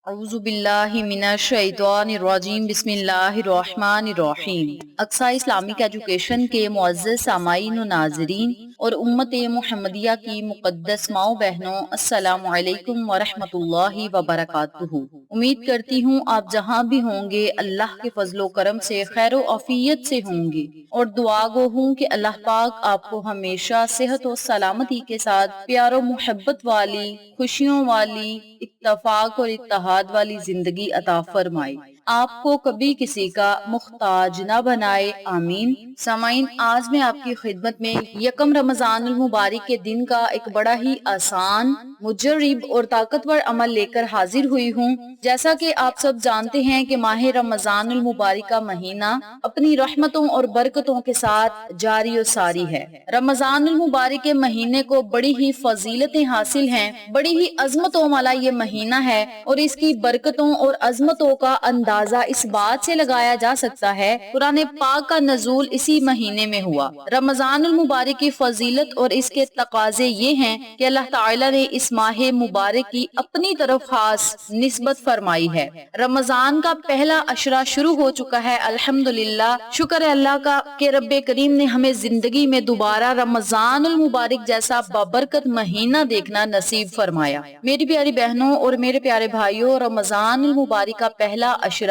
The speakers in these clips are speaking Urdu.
اعوذ باللہ من الشیطان الرجیم بسم اللہ الرحمن الرحیم۔ اقصی اسلامک ایجوکیشن کے معزز سامعین و ناظرین اور امت محمدیہ کی مقدس ماؤں بہنوں، السلام علیکم ورحمۃ اللہ وبرکاتہ۔ امید کرتی ہوں آپ جہاں بھی ہوں گے اللہ کے فضل و کرم سے خیر و عافیت سے ہوں گے، اور دعا گو ہوں کہ اللہ پاک آپ کو ہمیشہ صحت و سلامتی کے ساتھ پیار و محبت والی، خوشیوں والی، اتفاق اور اتحاد والی زندگی عطا فرمائے، آپ کو کبھی کسی کا محتاج نہ بنائے، آمین۔ سامعین، آج میں آپ کی خدمت میں یکم رمضان المبارک کے دن کا ایک بڑا ہی آسان، مجرب اور طاقتور عمل لے کر حاضر ہوئی ہوں۔ جیسا کہ آپ سب جانتے ہیں کہ ماہ رمضان المبارک کا مہینہ اپنی رحمتوں اور برکتوں کے ساتھ جاری و ساری ہے۔ رمضان المبارک کے مہینے کو بڑی ہی فضیلتیں حاصل ہیں، بڑی ہی عظمتوں والا یہ مہینہ ہے، اور اس کی برکتوں اور عظمتوں کا اندازہ اس بات سے لگایا جا سکتا ہے قرآن پاک کا نزول اسی مہینے میں ہوا۔ رمضان المبارک کی فضیلت اور اس کے تقاضے یہ ہیں کہ اللہ تعالی نے اس ماہ مبارک کی اپنی طرف خاص نسبت فرمائی ہے۔ رمضان کا پہلا عشرہ شروع ہو چکا ہے، الحمدللہ، شکر ہے اللہ کا کہ رب کریم نے ہمیں زندگی میں دوبارہ رمضان المبارک جیسا بابرکت مہینہ دیکھنا نصیب فرمایا۔ میری پیاری بہنوں اور میرے پیارے بھائیوں، رمضان المبارک کا پہلا عشرہ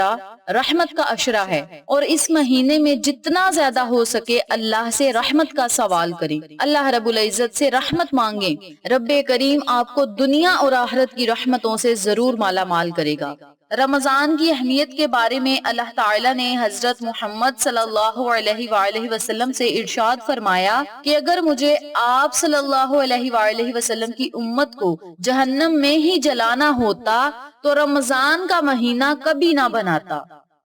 رحمت کا عشرہ ہے، اور اس مہینے میں جتنا زیادہ ہو سکے اللہ سے رحمت کا سوال کریں، اللہ رب العزت سے رحمت مانگیں۔ رب کریم آپ کو دنیا اور آخرت کی رحمتوں سے ضرور مالا مال کرے گا۔ رمضان کی اہمیت کے بارے میں اللہ تعالی نے حضرت محمد صلی اللہ علیہ وآلہ وسلم سے ارشاد فرمایا کہ اگر مجھے آپ صلی اللہ علیہ وآلہ وسلم کی امت کو جہنم میں ہی جلانا ہوتا تو رمضان کا مہینہ کبھی نہ بناتا۔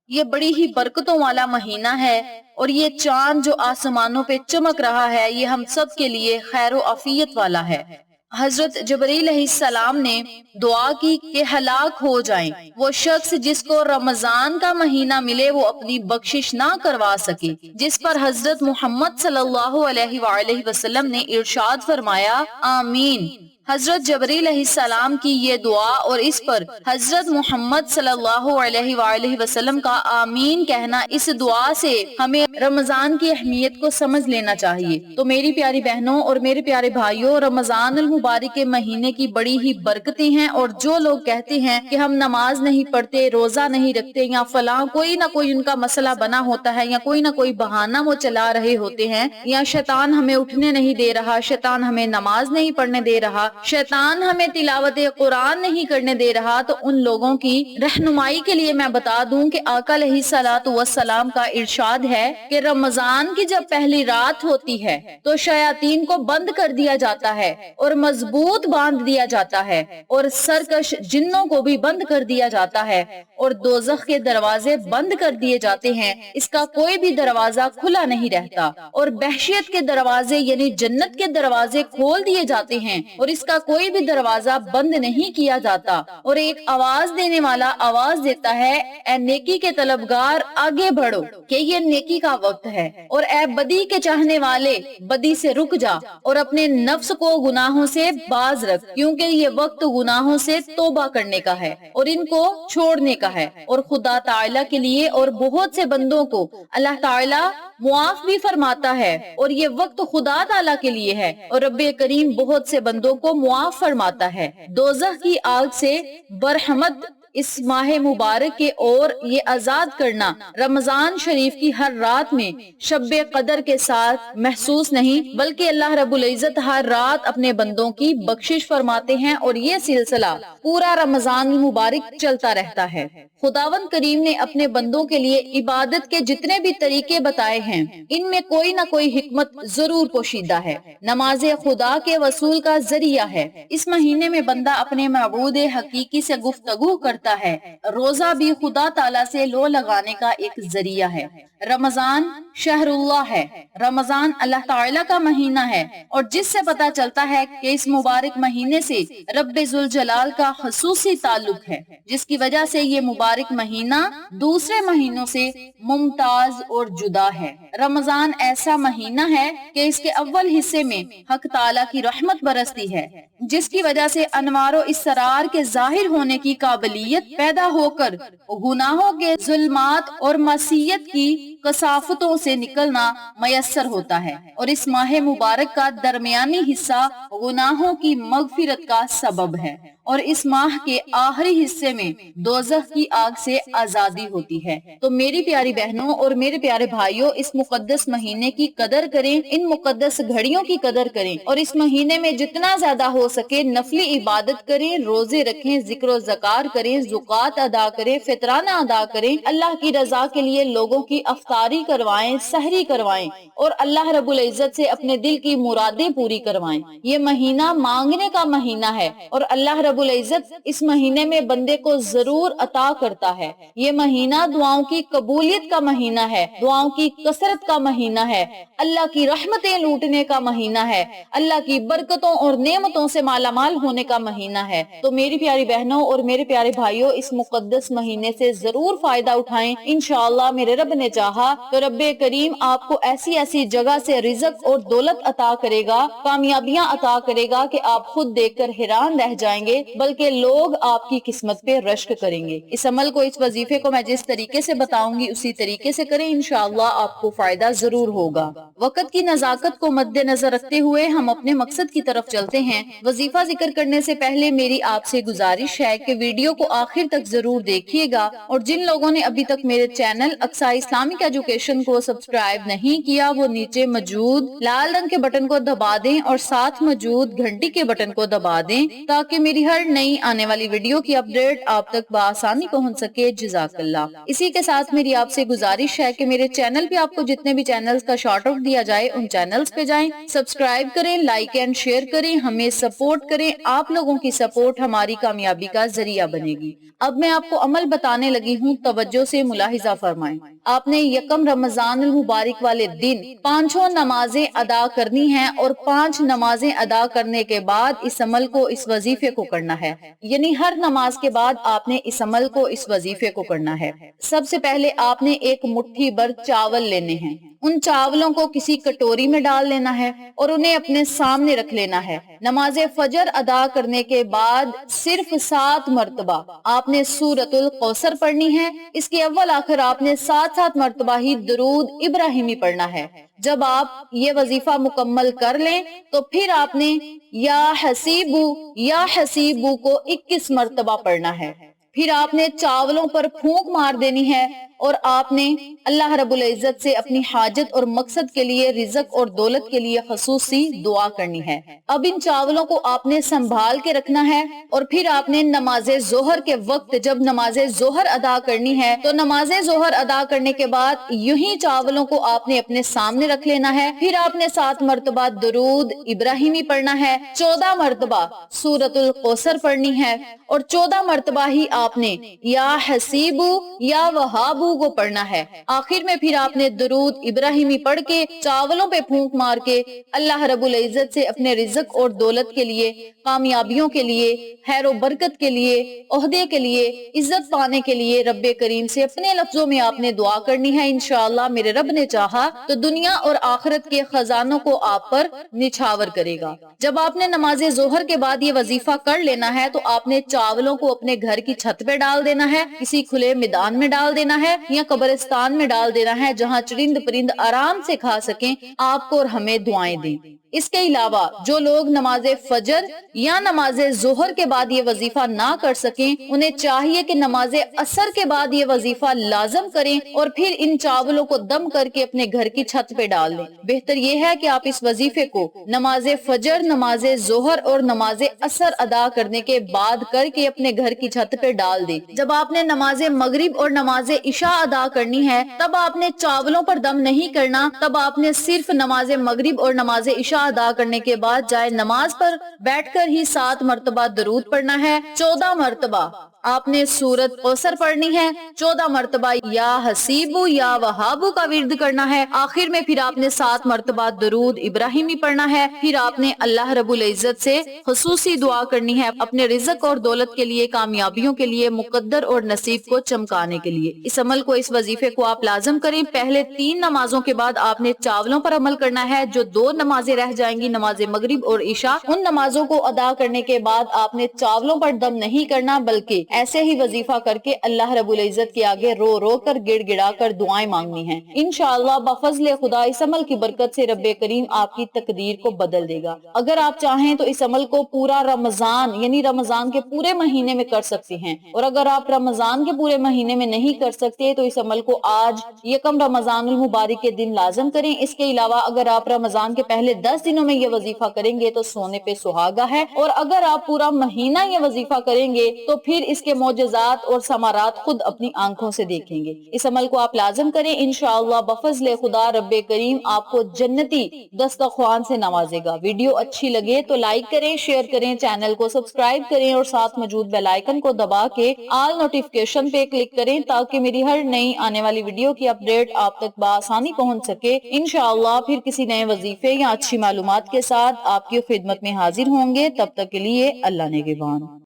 یہ بڑی ہی برکتوں والا مہینہ ہے، اور یہ چاند جو آسمانوں پہ چمک رہا ہے یہ ہم سب کے لیے خیر و عافیت والا ہے۔ حضرت جبرائیل علیہ السلام نے دعا کی کہ ہلاک ہو جائیں وہ شخص جس کو رمضان کا مہینہ ملے وہ اپنی بخشش نہ کروا سکے، جس پر حضرت محمد صلی اللہ علیہ وآلہ وسلم نے ارشاد فرمایا، آمین۔ حضرت جبرائیل علیہ السلام کی یہ دعا اور اس پر حضرت محمد صلی اللہ علیہ وآلہ وسلم کا آمین کہنا، اس دعا سے ہمیں رمضان کی اہمیت کو سمجھ لینا چاہیے۔ تو میری پیاری بہنوں اور میرے پیارے بھائیوں، رمضان المبارک کے مہینے کی بڑی ہی برکتیں ہیں، اور جو لوگ کہتے ہیں کہ ہم نماز نہیں پڑھتے، روزہ نہیں رکھتے، یا فلاں کوئی نہ کوئی ان کا مسئلہ بنا ہوتا ہے، یا کوئی نہ کوئی بہانہ وہ چلا رہے ہوتے ہیں، یا شیطان ہمیں اٹھنے نہیں دے رہا، شیطان ہمیں نماز نہیں پڑھنے دے رہا، شیطان ہمیں تلاوت قرآن نہیں کرنے دے رہا، تو ان لوگوں کی رہنمائی کے لیے میں بتا دوں کہ آقا علیہ الصلوۃ والسلام کا ارشاد ہے کہ رمضان کی جب پہلی رات ہوتی ہے تو شیاطین کو بند کر دیا جاتا ہے اور مضبوط باندھ دیا جاتا ہے، اور سرکش جنوں کو بھی بند کر دیا جاتا ہے، اور دوزخ کے دروازے بند کر دیے جاتے ہیں، اس کا کوئی بھی دروازہ کھلا نہیں رہتا، اور بہشت کے دروازے یعنی جنت کے دروازے کھول دیے جاتے ہیں، اور اس کا کوئی بھی دروازہ بند نہیں کیا جاتا، اور ایک آواز دینے والا آواز دیتا ہے، اے نیکی کے طلبگار آگے بڑھو کہ یہ نیکی کا وقت ہے، اور اے بدی کے چاہنے والے بدی سے رک جا اور اپنے نفس کو گناہوں سے باز رکھ، کیونکہ یہ وقت گناہوں سے توبہ کرنے کا ہے اور ان کو چھوڑنے کا ہے، اور خدا تعالی کے لیے اور بہت سے بندوں کو اللہ تعالی معاف بھی فرماتا ہے، اور یہ وقت خدا تعالی کے لیے ہے، اور رب کریم بہت سے بندوں کو معاف فرماتا ہے۔ دوزخ کی آگ سے برحمت اس ماہ مبارک کے اور یہ آزاد کرنا رمضان شریف کی ہر رات میں شب قدر کے ساتھ محسوس نہیں، بلکہ اللہ رب العزت ہر رات اپنے بندوں کی بخشش فرماتے ہیں، اور یہ سلسلہ پورا رمضان المبارک چلتا رہتا ہے۔ خداوند کریم نے اپنے بندوں کے لیے عبادت کے جتنے بھی طریقے بتائے ہیں ان میں کوئی نہ کوئی حکمت ضرور پوشیدہ ہے۔ نماز خدا کے وصول کا ذریعہ ہے، اس مہینے میں بندہ اپنے معبود حقیقی سے گفتگو کرتا ہے، روزہ بھی خدا تعالیٰ سے لو لگانے کا ایک ذریعہ ہے۔ رمضان شہر اللہ ہے، رمضان اللہ تعالیٰ کا مہینہ ہے، اور جس سے پتہ چلتا ہے کہ اس مبارک مہینے سے رب ذوالجلال کا خصوصی تعلق ہے، جس کی وجہ سے یہ مبارک مہینہ دوسرے مہینوں سے ممتاز اور جدا ہے۔ رمضان ایسا مہینہ ہے کہ اس کے اول حصے میں حق تعالیٰ کی رحمت برستی ہے، جس کی وجہ سے انوار و اسرار کے ظاہر ہونے کی قابلیت ابدیت پیدا ہو کر گناہوں کے ظلمات اور معصیت کی کثافتوں سے نکلنا میسر ہوتا ہے، اور اس ماہ مبارک کا درمیانی حصہ گناہوں کی مغفرت کا سبب ہے، اور اس ماہ کے آخری حصے میں دوزخ کی آگ سے آزادی ہوتی ہے۔ تو میری پیاری بہنوں اور میرے پیارے بھائیوں، اس مقدس مہینے کی قدر کریں، ان مقدس گھڑیوں کی قدر کریں، اور اس مہینے میں جتنا زیادہ ہو سکے نفلی عبادت کریں، روزے رکھیں، ذکر و ذکار کریں، زکوٰۃ ادا کریں، فطرانہ ادا کریں، اللہ کی رضا کے لیے لوگوں کی افطاری کروائیں، سحری کروائیں، اور اللہ رب العزت سے اپنے دل کی مرادیں پوری کروائیں۔ یہ مہینہ مانگنے کا مہینہ ہے، اور اللہ رب العزت اس مہینے میں بندے کو ضرور عطا کرتا ہے۔ یہ مہینہ دعاؤں کی قبولیت کا مہینہ ہے، دعاؤں کی کثرت کا مہینہ ہے، اللہ کی رحمتیں لوٹنے کا مہینہ ہے، اللہ کی برکتوں اور نعمتوں سے مالا مال ہونے کا مہینہ ہے۔ تو میری پیاری بہنوں اور میرے پیارے بھائیوں، اس مقدس مہینے سے ضرور فائدہ اٹھائیں۔ انشاءاللہ میرے رب نے چاہا تو رب کریم آپ کو ایسی ایسی جگہ سے رزق اور دولت عطا کرے گا، کامیابیاں عطا کرے گا کہ آپ خود دیکھ کر حیران رہ جائیں گے، بلکہ لوگ آپ کی قسمت پہ رشک کریں گے۔ اس عمل کو، اس وظیفے کو میں جس طریقے سے بتاؤں گی اسی طریقے سے کریں، انشاءاللہ آپ کو فائدہ ضرور ہوگا۔ وقت کی نزاکت کو مد نظر رکھتے ہوئے ہم اپنے مقصد کی طرف چلتے ہیں۔ وظیفہ ذکر کرنے سے پہلے میری آپ سے گزارش ہے کہ ویڈیو کو آخر تک ضرور دیکھیے گا، اور جن لوگوں نے ابھی تک میرے چینل اقصیٰ اسلامک ایجوکیشن کو سبسکرائب نہیں کیا، وہ نیچے موجود لال رنگ کے بٹن کو دبا دیں اور ساتھ موجود گھنٹی کے بٹن کو دبا دیں تاکہ میری ہر نئی آنے والی ویڈیو کی اپڈیٹ آپ تک بآسانی پہنچ سکے۔ جزاک اللہ۔ اسی کے ساتھ میری آپ سے گزارش ہے کہ میرے چینل پہ آپ کو جتنے بھی چینلز کا شارٹ آؤٹ دیا جائے ان چینلز پہ جائیں، سبسکرائب کریں، لائک اینڈ شیئر کریں، ہمیں سپورٹ کریں۔ آپ لوگوں کی سپورٹ ہماری کامیابی کا ذریعہ بنے گی۔ اب میں آپ کو عمل بتانے لگی ہوں، توجہ سے ملاحظہ فرمائیں۔ آپ نے یکم رمضان المبارک والے دن 5 نمازیں ادا کرنی ہیں، اور 5 نمازیں ادا کرنے کے بعد اس عمل کو، اس وظیفے کو کرنا ہے، یعنی ہر نماز کے بعد آپ نے اس عمل کو، اس وظیفے کو کرنا ہے۔ سب سے پہلے آپ نے ایک مٹھی بھر چاول لینے ہیں، ان چاولوں کو کسی کٹوری میں ڈال لینا ہے اور انہیں اپنے سامنے رکھ لینا ہے۔ نماز فجر ادا کرنے کے بعد صرف 7 مرتبہ آپ نے سورۃ الکوثر پڑھنی ہے۔ اس کے اول آخر آپ نے 7 مرتبہ ہی درود ابراہیمی پڑھنا ہے۔ جب آپ یہ وظیفہ مکمل کر لیں تو پھر آپ نے یا حسیبو کو 21 مرتبہ پڑھنا ہے۔ پھر آپ نے چاولوں پر پھونک مار دینی ہے، اور آپ نے اللہ رب العزت سے اپنی حاجت اور مقصد کے لیے، رزق اور دولت کے لیے خصوصی دعا کرنی ہے۔ اب ان چاولوں کو آپ نے سنبھال کے رکھنا ہے، اور پھر آپ نے نماز ظہر کے وقت جب نماز ظہر ادا کرنی ہے تو نماز ظہر ادا کرنے کے بعد یوں ہی چاولوں کو آپ نے اپنے سامنے رکھ لینا ہے۔ پھر آپ نے 7 مرتبہ درود ابراہیمی پڑھنا ہے، 14 مرتبہ سورۃ الکوثر پڑھنی ہے، اور 14 مرتبہ ہی آپ نے یا حسیبو یا وہابو کو پڑھنا ہے۔ آخر میں پھر آپ نے درود ابراہیمی پڑھ کے چاولوں پہ پھونک مار کے اللہ رب العزت سے اپنے رزق اور دولت کے لیے، کامیابیوں کے لیے، خیر و برکت کے لیے، عہدے کے لیے، عزت پانے کے لیے رب کریم سے اپنے لفظوں میں آپ نے دعا کرنی ہے۔ انشاءاللہ میرے رب نے چاہا تو دنیا اور آخرت کے خزانوں کو آپ پر نچھاور کرے گا۔ جب آپ نے نماز ظہر کے بعد یہ وظیفہ کر لینا ہے تو آپ نے چاولوں کو اپنے گھر کی چھت پہ ڈال دینا ہے، کسی کھلے میدان میں ڈال دینا ہے، یا قبرستان میں ڈال دینا ہے جہاں چرند پرند آرام سے کھا سکیں، آپ کو اور ہمیں دعائیں دیں۔ اس کے علاوہ جو لوگ نماز فجر یا نماز ظہر کے بعد یہ وظیفہ نہ کر سکیں، انہیں چاہیے کہ نماز عصر کے بعد یہ وظیفہ لازم کریں اور پھر ان چاولوں کو دم کر کے اپنے گھر کی چھت پہ ڈال دیں۔ بہتر یہ ہے کہ آپ اس وظیفے کو نماز فجر، نماز ظہر اور نماز عصر ادا کرنے کے بعد کر کے اپنے گھر کی چھت پہ ڈال دیں۔ جب آپ نے نماز مغرب اور نماز عشاء ادا کرنی ہے تب آپ نے چاولوں پر دم نہیں کرنا، تب آپ نے صرف نماز مغرب اور نماز عشاء ادا کرنے کے بعد جائے نماز پر بیٹھ کر ہی 7 مرتبہ درود پڑھنا ہے، 14 مرتبہ آپ نے سورۃ کوثر پڑھنی ہے، 14 مرتبہ یا حسیبو یا وہابو کا ورد کرنا ہے، آخر میں پھر آپ نے 7 مرتبہ درود ابراہیمی پڑھنا ہے، پھر آپ نے اللہ رب العزت سے خصوصی دعا کرنی ہے اپنے رزق اور دولت کے لیے، کامیابیوں کے لیے، مقدر اور نصیب کو چمکانے کے لیے۔ اس عمل کو، اس وظیفے کو آپ لازم کریں۔ پہلے 3 نمازوں کے بعد آپ نے چاولوں پر عمل کرنا ہے، جو 2 نمازیں رہ جائیں گی، نماز مغرب اور عشاء، ان نمازوں کو ادا کرنے کے بعد آپ نے چاولوں پر دم نہیں کرنا، بلکہ ایسے ہی وظیفہ کر کے اللہ رب العزت کے آگے رو رو کر گڑ گڑا کر دعائیں مانگنی ہیں۔ انشاءاللہ بفضل خدا اس عمل کی برکت سے رب کریم آپ کی تقدیر کو بدل دے گا۔ اگر آپ چاہیں تو اس عمل کو پورا رمضان یعنی رمضان کے پورے مہینے میں کر سکتے ہیں، اور اگر آپ رمضان کے پورے مہینے میں نہیں کر سکتے تو اس عمل کو آج یکم رمضان المبارک کے دن لازم کریں۔ اس کے علاوہ اگر آپ رمضان کے پہلے 10 دنوں میں یہ وظیفہ کریں گے تو سونے پہ سہاگا ہے، اور اگر آپ پورا مہینہ یہ وظیفہ کریں گے تو پھر اس کے معجزات اور ثمرات خود اپنی آنکھوں سے دیکھیں گے۔ اس عمل کو آپ لازم کریں، انشاءاللہ بفضل خدا رب کریم آپ کو جنتی دسترخوان سے نوازے گا۔ ویڈیو اچھی لگے تو لائک کریں، شیئر کریں، چینل کو سبسکرائب کریں اور ساتھ موجود بیل آئیکن کو دبا کے آل نوٹیفیکیشن پہ کلک کریں تاکہ میری ہر نئی آنے والی ویڈیو کی اپڈیٹ آپ تک بآسانی پہنچ سکے۔ انشاءاللہ پھر کسی نئے وظیفے یا اچھی معلومات کے ساتھ آپ کی خدمت میں حاضر ہوں گے۔ تب تک کے لیے اللہ نگہبان۔